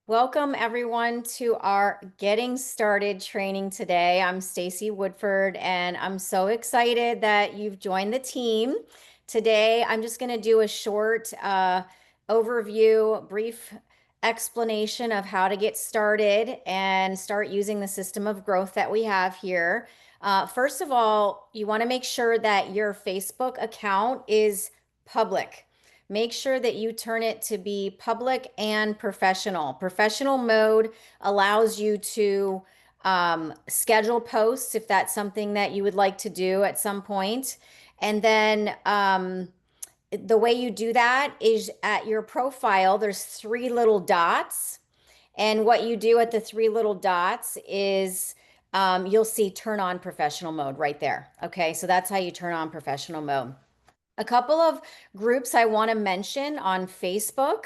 Welcome everyone to our Getting Started training today. I'm Stacy Woodford and I'm so excited that you've joined the team. Today, I'm just going to do a short overview, brief explanation of how to get started and start using the system of growth that we have here. First of all, you want to make sure that your Facebook account is public. Make sure that you turn it to be public and professional. Professional mode allows you to schedule posts if that's something that you would like to do at some point. And then the way you do that is at your profile, there's three little dots. And what you do at the three little dots is you'll see turn on professional mode right there. Okay, so that's how you turn on professional mode. A couple of groups I want to mention on Facebook.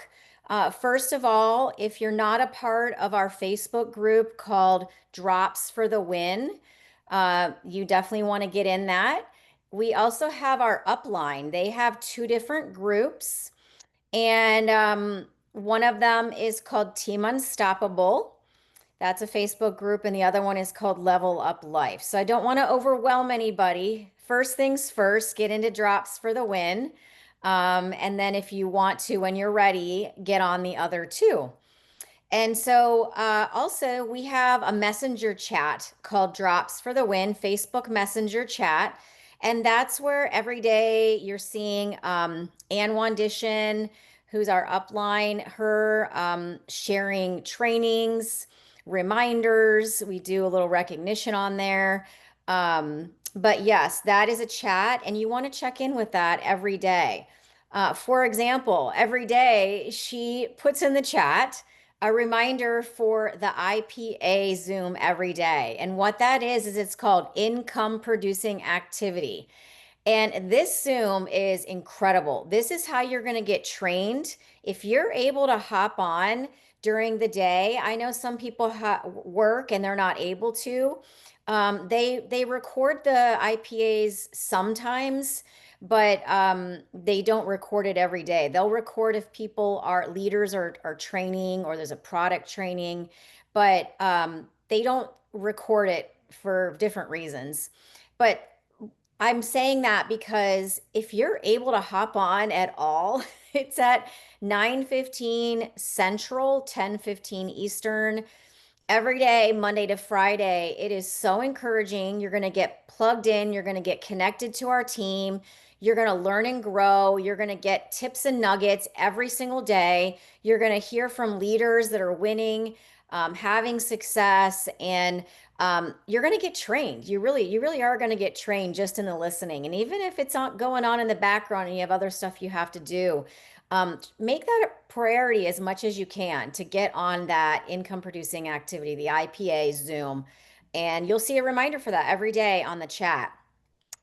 First of all, if you're not a part of our Facebook group called Drops for the Win, you definitely want to get in that. We also have our upline. They have two different groups, and one of them is called Team Unstoppable. That's a Facebook group, and the other one is called Level Up Life. So I don't want to overwhelm anybody. First things first, get into Drops for the Win. And then if you want to, when you're ready, get on the other two. And so also we have a messenger chat called Drops for the Win, Facebook Messenger chat. And that's where every day you're seeing Ann Wandition, who's our upline, her sharing trainings, reminders. We do a little recognition on there. But yes, that is a chat, and you want to check in with that every day. For example, every day she puts in the chat a reminder for the IPA Zoom every day. And what that is it's called income producing activity. And this Zoom is incredible. This is how you're going to get trained. If you're able to hop on during the day, I know some people work and they're not able to. They record the IPAs sometimes, but they don't record it every day. They'll record if people are leaders are training or there's a product training, but they don't record it for different reasons. But I'm saying that because if you're able to hop on at all, it's at 9:15 Central, 10:15 Eastern every day, Monday to Friday. It is so encouraging. You're going to get plugged in, you're going to get connected to our team. You're going to learn and grow. You're going to get tips and nuggets every single day. You're going to hear from leaders that are winning, having success, and you're going to get trained. You really are going to get trained just in the listening. And even if it's not going on in the background and you have other stuff you have to do, make that a priority as much as you can to get on that income producing activity, the IPA Zoom. And you'll see a reminder for that every day on the chat.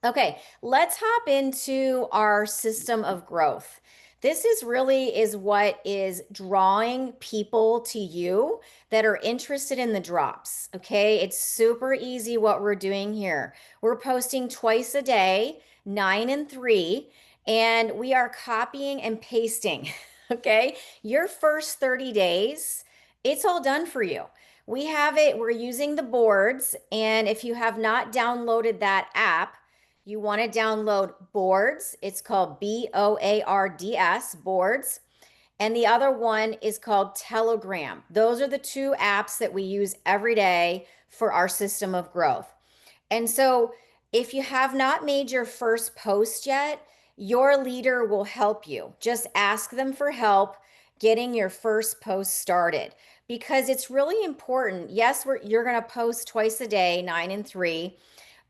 Okay, let's hop into our system of growth. This is really is what is drawing people to you that are interested in the drops. Okay, it's super easy what we're doing here. We're posting twice a day, 9 and 3, and we are copying and pasting. Okay, your first 30 days, it's all done for you. We have it, we're using the boards, and if you have not downloaded that app, you want to download Boards. It's called Boards, Boards. And the other one is called Telegram. Those are the two apps that we use every day for our system of growth. And so if you have not made your first post yet, your leader will help you. Just ask them for help getting your first post started because it's really important. Yes, you're going to post twice a day, 9 and 3.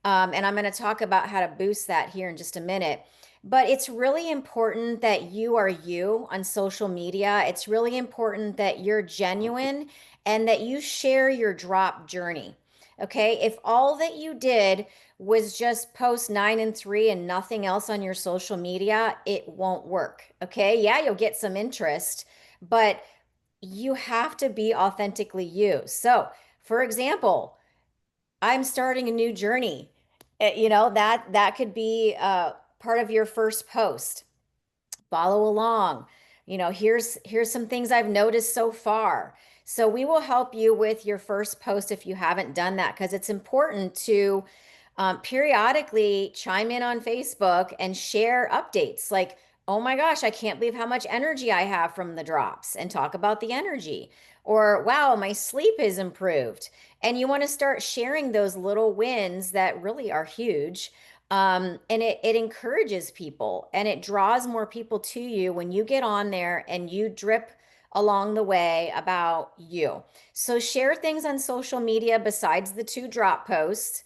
And I'm going to talk about how to boost that here in just a minute. But it's really important that you are you on social media. It's really important that you're genuine and that you share your drop journey. Okay. If all that you did was just post 9 and 3 and nothing else on your social media, it won't work. Okay. Yeah, you'll get some interest, but you have to be authentically you. So, for example, I'm starting a new journey. That could be part of your first post. Follow along. Here's some things I've noticed so far. So we will help you with your first post if you haven't done that, because it's important to periodically chime in on Facebook and share updates like, oh my gosh, I can't believe how much energy I have from the drops, and talk about the energy. Or, wow, my sleep has improved. And you want to start sharing those little wins that really are huge. And it encourages people and it draws more people to you when you get on there and you drip along the way about you. So share things on social media besides the two drop posts.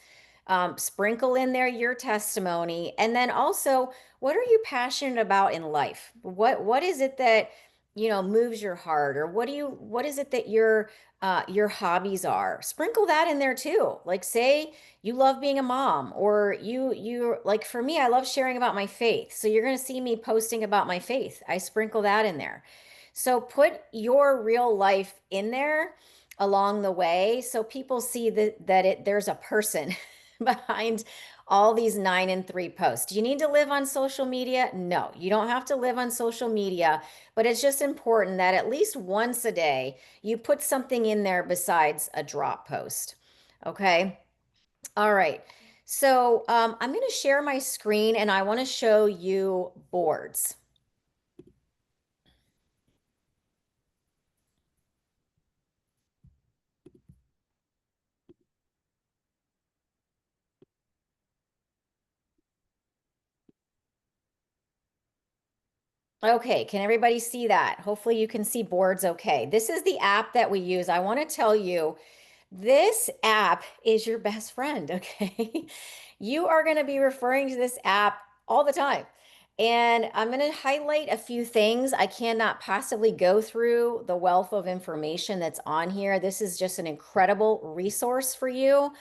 Sprinkle in there your testimony, and then also, what are you passionate about in life? What is it that moves your heart, or what is it that your hobbies are? Sprinkle that in there too. Like, say you love being a mom, or you like, for me, I love sharing about my faith. So you're going to see me posting about my faith. I sprinkle that in there. So put your real life in there along the way so people see that there's a person behind all these 9 and 3 posts. Do you need to live on social media? No, you don't have to live on social media, but it's just important that at least once a day you put something in there besides a drop post. Okay. All right. So I'm going to share my screen and I want to show you boards. Okay, can everybody see that? Hopefully you can see boards okay. This is the app that we use. I want to tell you, this app is your best friend, okay? You are going to be referring to this app all the time. And I'm going to highlight a few things. I cannot possibly go through the wealth of information that's on here. This is just an incredible resource for you.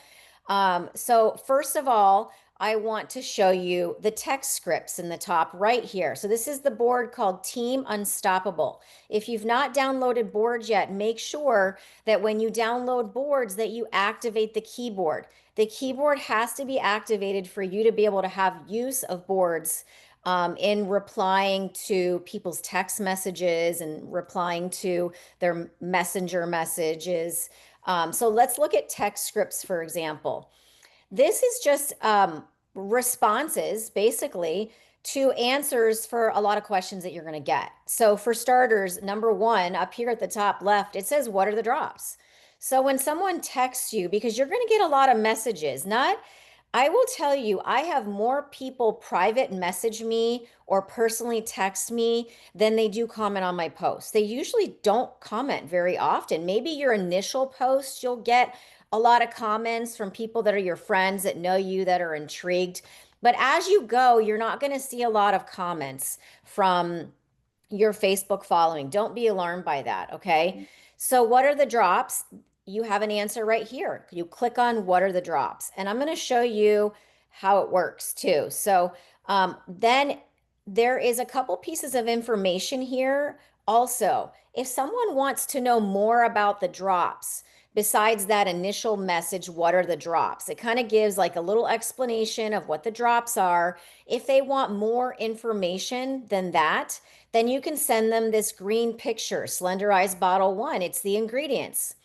So first of all, I want to show you the text scripts in the top right here. So this is the board called Team Unstoppable. If you've not downloaded boards yet, make sure that when you download boards that you activate the keyboard. The keyboard has to be activated for you to be able to have use of boards in replying to people's text messages and replying to their messenger messages. So let's look at text scripts, for example. This is just responses, basically, to answers for a lot of questions that you're going to get. So, for starters, number one, up here at the top left, it says, what are the drops? So, when someone texts you, because you're going to get a lot of messages, not I will tell you, I have more people private message me or personally text me than they do comment on my posts. They usually don't comment very often. Maybe your initial post, you'll get a lot of comments from people that are your friends that know you that are intrigued. But as you go, you're not going to see a lot of comments from your Facebook following. Don't be alarmed by that, okay? So, what are the drops? You have an answer right here. You click on what are the drops, and I'm going to show you how it works too. So, then there is a couple pieces of information here. Also, if someone wants to know more about the drops, besides that initial message, what are the drops? It kind of gives like a little explanation of what the drops are. If they want more information than that, then you can send them this green picture, Slender Eyes Bottle 1. It's the ingredients.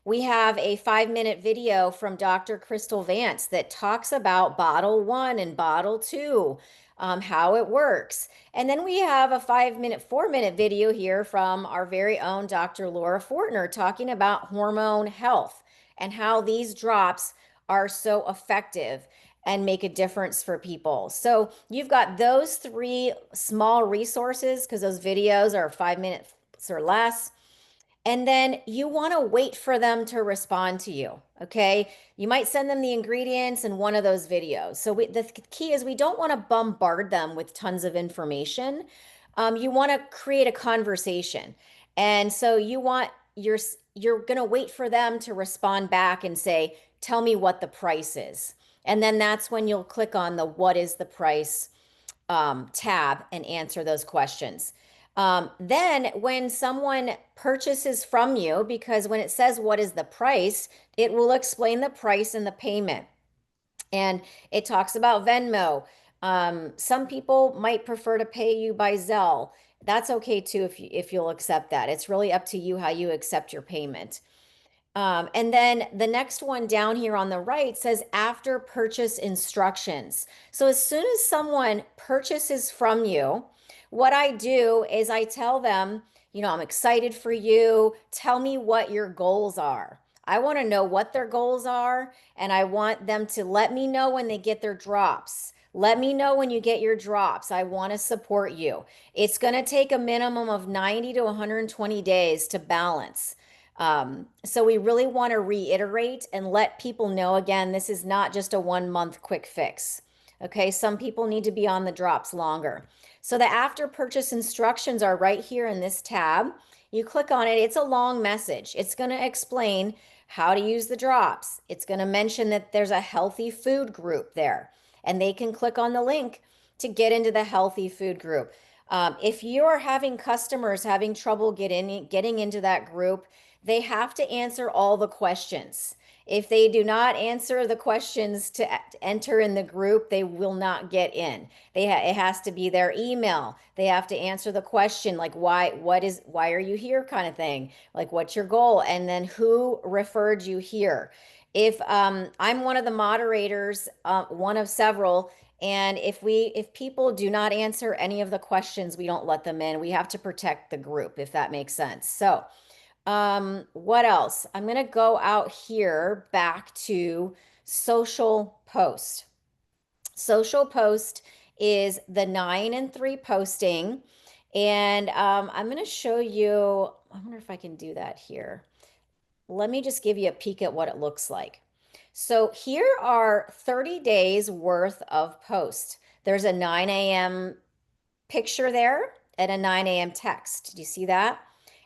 We have a 5-minute video from Dr. Crystal Vance that talks about bottle 1 and bottle 2, how it works. And then we have a 5-minute, 4-minute video here from our very own Dr. Laura Fortner talking about hormone health and how these drops are so effective and make a difference for people. So you've got those 3 small resources because those videos are 5 minutes or less. And then you want to wait for them to respond to you. Okay. You might send them the ingredients in one of those videos. So the key is we don't want to bombard them with tons of information. You want to create a conversation. And so you're going to wait for them to respond back and say, tell me what the price is. And then that's when you'll click on the what is the price tab and answer those questions. Then when someone purchases from you, because when it says what is the price, it will explain the price and the payment. And it talks about Venmo. Some people might prefer to pay you by Zelle. That's okay too if you'll accept that. It's really up to you how you accept your payment. And then the next one down here on the right says after purchase instructions. So as soon as someone purchases from you, what I do is I tell them, I'm excited for you. Tell me what your goals are. I want to know what their goals are, and I want them to let me know when they get their drops. Let me know when you get your drops. I want to support you. It's going to take a minimum of 90 to 120 days to balance. So we really want to reiterate and let people know again, this is not just a 1 month quick fix. Okay, some people need to be on the drops longer. So the after purchase instructions are right here in this tab. You click on it, it's a long message. It's going to explain how to use the drops. It's going to mention that there's a healthy food group there, and they can click on the link to get into the healthy food group. If you're having customers having trouble getting into that group, they have to answer all the questions. If they do not answer the questions to enter in the group, they will not get in. It has to be their email. They have to answer the question like why are you here kind of thing. Like what's your goal? And then who referred you here? If I'm one of the moderators, one of several, and if people do not answer any of the questions, we don't let them in. We have to protect the group, if that makes sense. So what else? I'm going to go out here back to social post. Social post is the 9 and 3 posting. And I'm going to show you, I wonder if I can do that here. Let me just give you a peek at what it looks like. So here are 30 days worth of posts. There's a 9 a.m. picture there and a 9 a.m. text. Do you see that?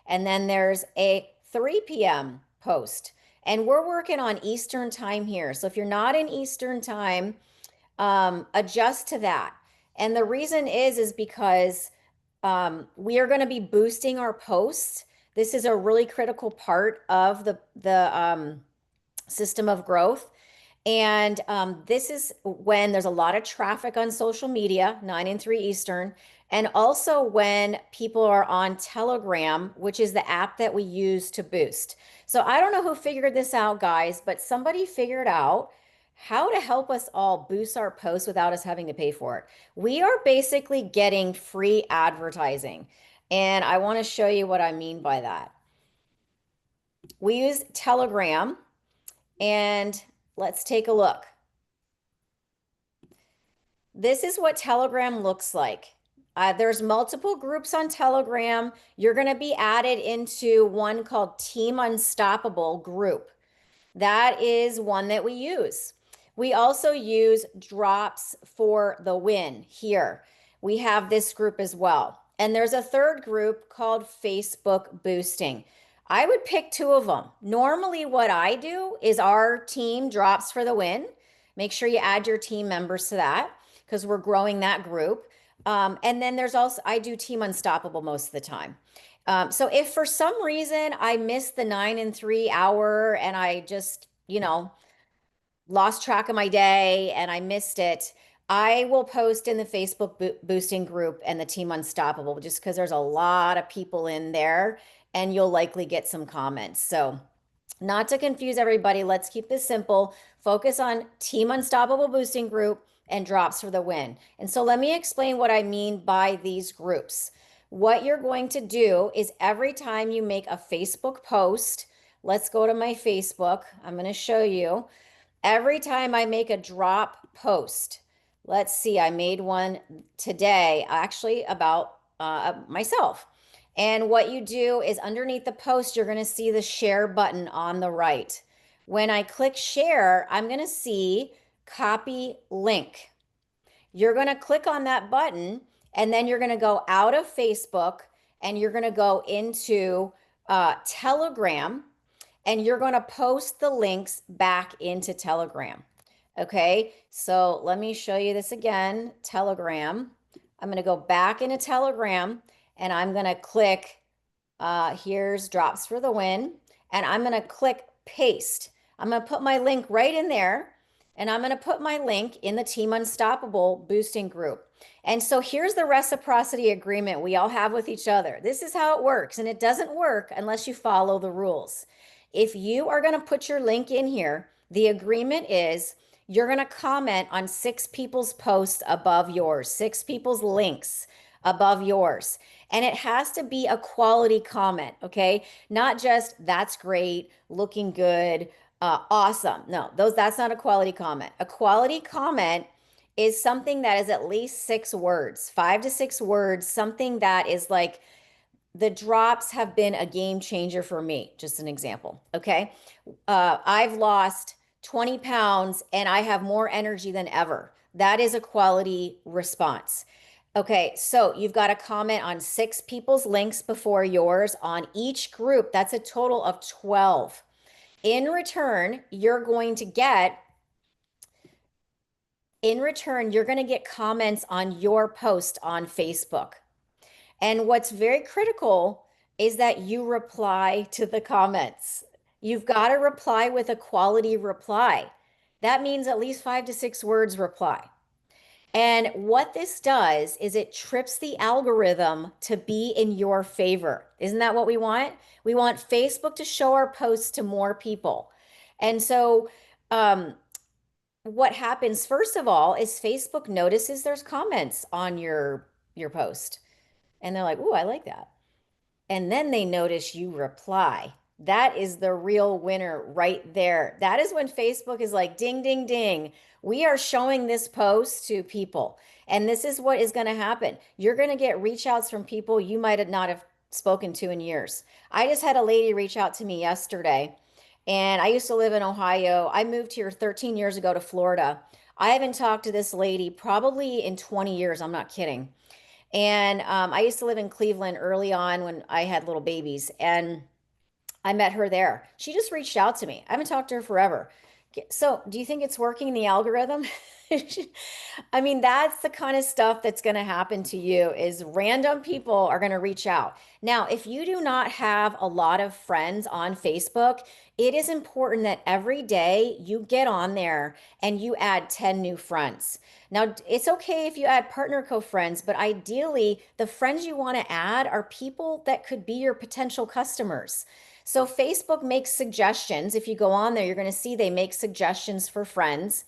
And then there's a 3 p.m. post. And we're working on Eastern time here. So if you're not in Eastern time, adjust to that. And the reason is because we are going to be boosting our posts. This is a really critical part of the system of growth. And this is when there's a lot of traffic on social media, 9 and 3 Eastern, and also when people are on Telegram, which is the app that we use to boost. So I don't know who figured this out, guys, but somebody figured out how to help us all boost our posts without us having to pay for it. We are basically getting free advertising. And I want to show you what I mean by that. We use Telegram, and let's take a look. This is what Telegram looks like. There's multiple groups on Telegram. You're going to be added into one called Team Unstoppable group. That is one that we use. We also use Drops for the Win here. We have this group as well. And there's a third group called Facebook Boosting. I would pick two of them. Normally what I do is our team Drops for the Win. Make sure you add your team members to that because we're growing that group. And then there's also, I do Team Unstoppable most of the time. So if for some reason I missed the 9 and 3 hour and I just, lost track of my day and I missed it, I will post in the Facebook boosting group and the Team Unstoppable just because there's a lot of people in there and you'll likely get some comments. So not to confuse everybody, let's keep this simple. Focus on Team Unstoppable boosting group and Drops for the Win. And so let me explain what I mean by these groups. What you're going to do is every time you make a Facebook post, let's go to my Facebook. I'm going to show you. Every time I make a drop post, let's see, I made one today actually about myself. And what you do is underneath the post, you're going to see the share button on the right. When I click share, I'm going to see copy link. You're going to click on that button and then you're going to go out of Facebook and you're going to go into Telegram and you're going to post the links back into Telegram. Okay, so let me show you this again. Telegram. I'm going to go back into Telegram and I'm going to click, here's Drops for the Win, and I'm going to click paste. I'm going to put my link right in there. and I'm going to put my link in the Team Unstoppable boosting group. And so here's the reciprocity agreement we all have with each other. This is how it works, and it doesn't work unless you follow the rules. If you are going to put your link in here, the agreement is you're going to comment on six people's posts above yours, six people's links above yours. And it has to be a quality comment, okay? Not just that's great, looking good, awesome. No, that's not a quality comment. A quality comment is something that is at least 6 words, 5 to 6 words, something that is like the drops have been a game changer for me. Just an example. Okay. I've lost 20 pounds and I have more energy than ever. That is a quality response. Okay, so you've got to comment on 6 people's links before yours on each group. That's a total of 12. In return, you're going to get comments on your post on Facebook. And what's very critical is that you reply to the comments. You've got to reply with a quality reply. That means at least 5 to 6 words reply. And what this does is it trips the algorithm to be in your favor. Isn't that what we want? We want Facebook to show our posts to more people. And so, what happens first of all is Facebook notices there's comments on your post, and they're like, "Ooh, I like that." And then they notice you reply. That is the real winner right there. That is when Facebook is like, ding, ding, ding. We are showing this post to people. And this is what is going to happen. You're going to get reach outs from people you might not have spoken to in years. I just had a lady reach out to me yesterday, and I used to live in Ohio. I moved here 13 years ago to Florida. I haven't talked to this lady probably in 20 years. I'm not kidding. And I used to live in Cleveland early on when I had little babies, and I met her there. She just reached out to me. I haven't talked to her forever. So, do you think it's working the algorithm? I mean, that's the kind of stuff that's going to happen to you is random people are going to reach out. Now, if you do not have a lot of friends on Facebook, it is important that every day you get on there and you add 10 new friends. Now, it's okay if you add partner co-friends, but ideally, the friends you want to add are people that could be your potential customers. So Facebook makes suggestions. If you go on there, you're going to see they make suggestions for friends.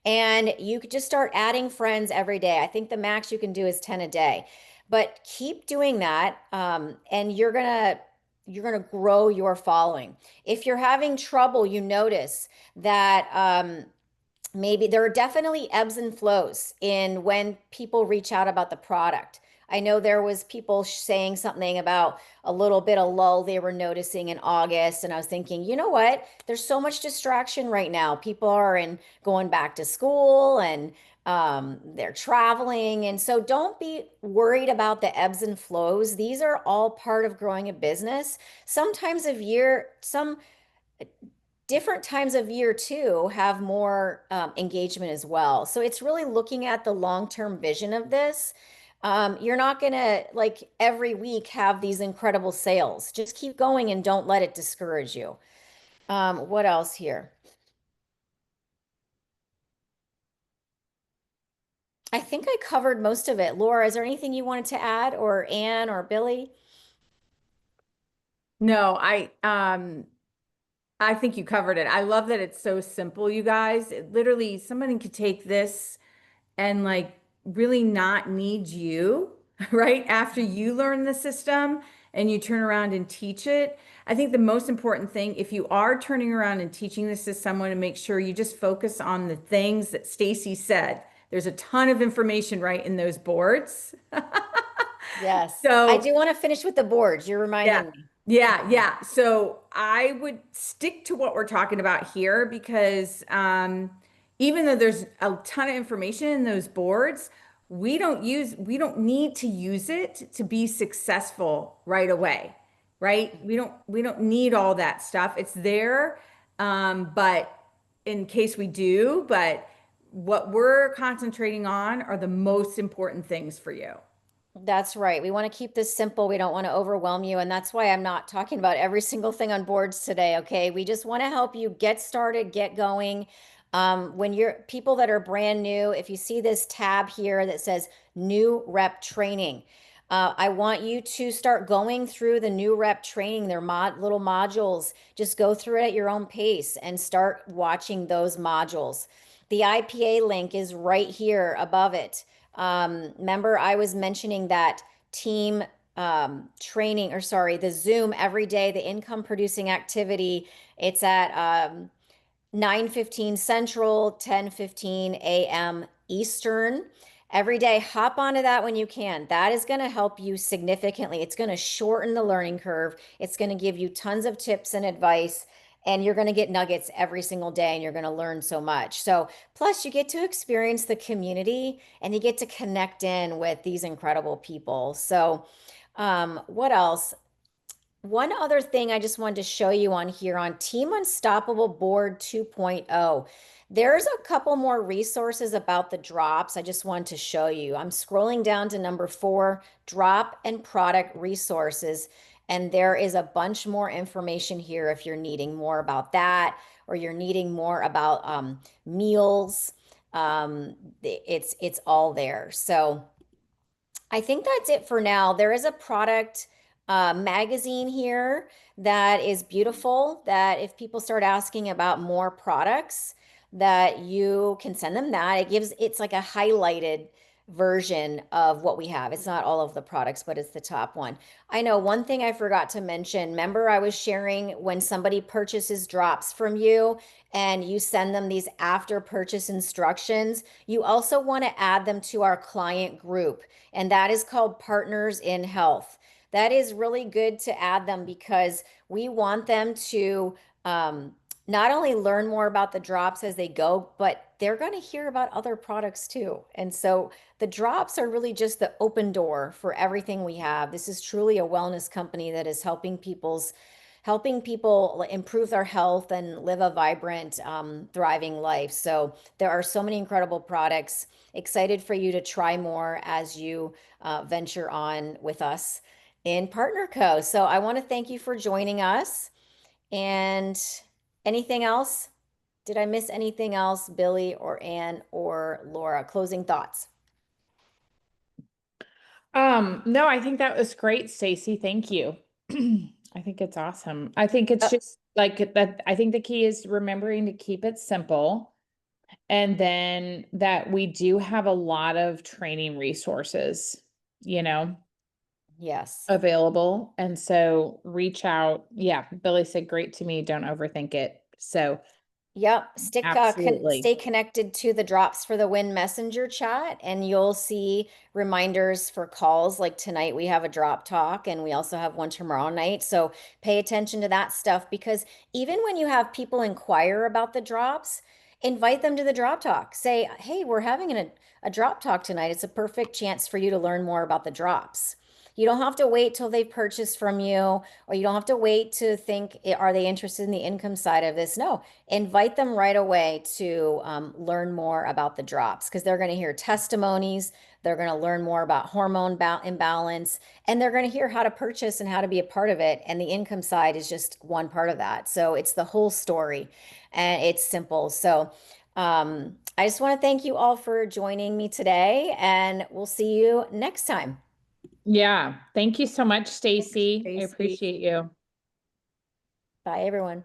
And you could just start adding friends every day. I think the max you can do is 10 a day. But keep doing that, and you're gonna grow your following. If you're having trouble, you notice that maybe there are definitely ebbs and flows in when people reach out about the product. I know there was people saying something about a little bit of lull they were noticing in August, and I was thinking, you know what? There's so much distraction right now. People are in going back to school, and they're traveling, and so don't be worried about the ebbs and flows. These are all part of growing a business. Sometimes of year, some different times of year too have more engagement as well. So it's really looking at the long-term vision of this. You're not gonna like every week have these incredible sales. Just keep going and don't let it discourage you. What else here? I think I covered most of it. Laura, is there anything you wanted to add, or Anne or Billy? No, I think you covered it. I love that it's so simple, you guys. Literally, somebody could take this and like really not need you, right? After you learn the system and you turn around and teach it. I think the most important thing, if you are turning around and teaching this to someone, to make sure you just focus on the things that Stacy said. There's a ton of information right in those boards. Yes. I So do want to finish with the boards. You're yeah. reminding me. Yeah. So I would stick to what we're talking about here because even though there's a ton of information in those boards, we don't need to use it to be successful right away, right? We don't need all that stuff. It's there, but in case we do, but what we're concentrating on are the most important things for you. That's right. We want to keep this simple. We don't want to overwhelm you. And that's why I'm not talking about every single thing on boards today. Okay. We just want to help you get started, get going. When you're people that are brand new, if you see this tab here that says new rep training, I want you to start going through the new rep training, their little modules. Just go through it at your own pace and start watching those modules. The IPA link is right here above it. Remember, I was mentioning that team training, or sorry, the Zoom every day, the income producing activity. It's at 9:15 Central, 10:15 a.m. Eastern. Every day, hop onto that when you can. That is going to help you significantly. It's going to shorten the learning curve. It's going to give you tons of tips and advice, and you're going to get nuggets every single day, and you're going to learn so much. So, plus, you get to experience the community and you get to connect in with these incredible people. So, what else? One other thing I just wanted to show you on here on Team Unstoppable Board 2.0. There's a couple more resources about the drops I just wanted to show you. I'm scrolling down to number 4, drop and product resources. And there is a bunch more information here if you're needing more about that or you're needing more about meals. It's all there. So I think that's it for now. There is a product magazine here that is beautiful, that if people start asking about more products, that you can send them that. It's like a highlighted version of what we have. It's not all of the products, but it's the top one. I know one thing I forgot to mention. Remember, I was sharing when somebody purchases drops from you and you send them these after purchase instructions, you also want to add them to our client group, and that is called Partners in Health. That is really good to add them because we want them to um, not only learn more about the drops as they go, but they're going to hear about other products too. And so the drops are really just the open door for everything we have. This is truly a wellness company that is helping people improve their health and live a vibrant, thriving life. So there are so many incredible products. Excited for you to try more as you venture on with us in PartnerCo. So I want to thank you for joining us. And anything else? Did I miss anything else, Billy or Ann or Laura? Closing thoughts. No, I think that was great, Stacy. Thank you. I think it's awesome. I think it's Uh, just like that. I think the key is remembering to keep it simple. And then that we do have a lot of training resources, you know, yes. available. And so reach out. Yeah, Billy said great to me. Don't overthink it. So Yep. absolutely. Stay connected to the Drops for the Win Messenger chat, and you'll see reminders for calls. Like tonight, we have a drop talk, and we also have one tomorrow night. So pay attention to that stuff because even when you have people inquire about the drops, invite them to the drop talk. Say, hey, we're having a drop talk tonight. It's a perfect chance for you to learn more about the drops. You don't have to wait till they've purchased from you, or you don't have to wait to think, are they interested in the income side of this? No, invite them right away to learn more about the drops because they're going to hear testimonies. They're going to learn more about hormone imbalance, and they're going to hear how to purchase and how to be a part of it. And the income side is just one part of that. So it's the whole story, and it's simple. So I just want to thank you all for joining me today, and we'll see you next time. Yeah. Thank you so much, Thanks, Stacy. I Stacy. appreciate you. Bye, everyone.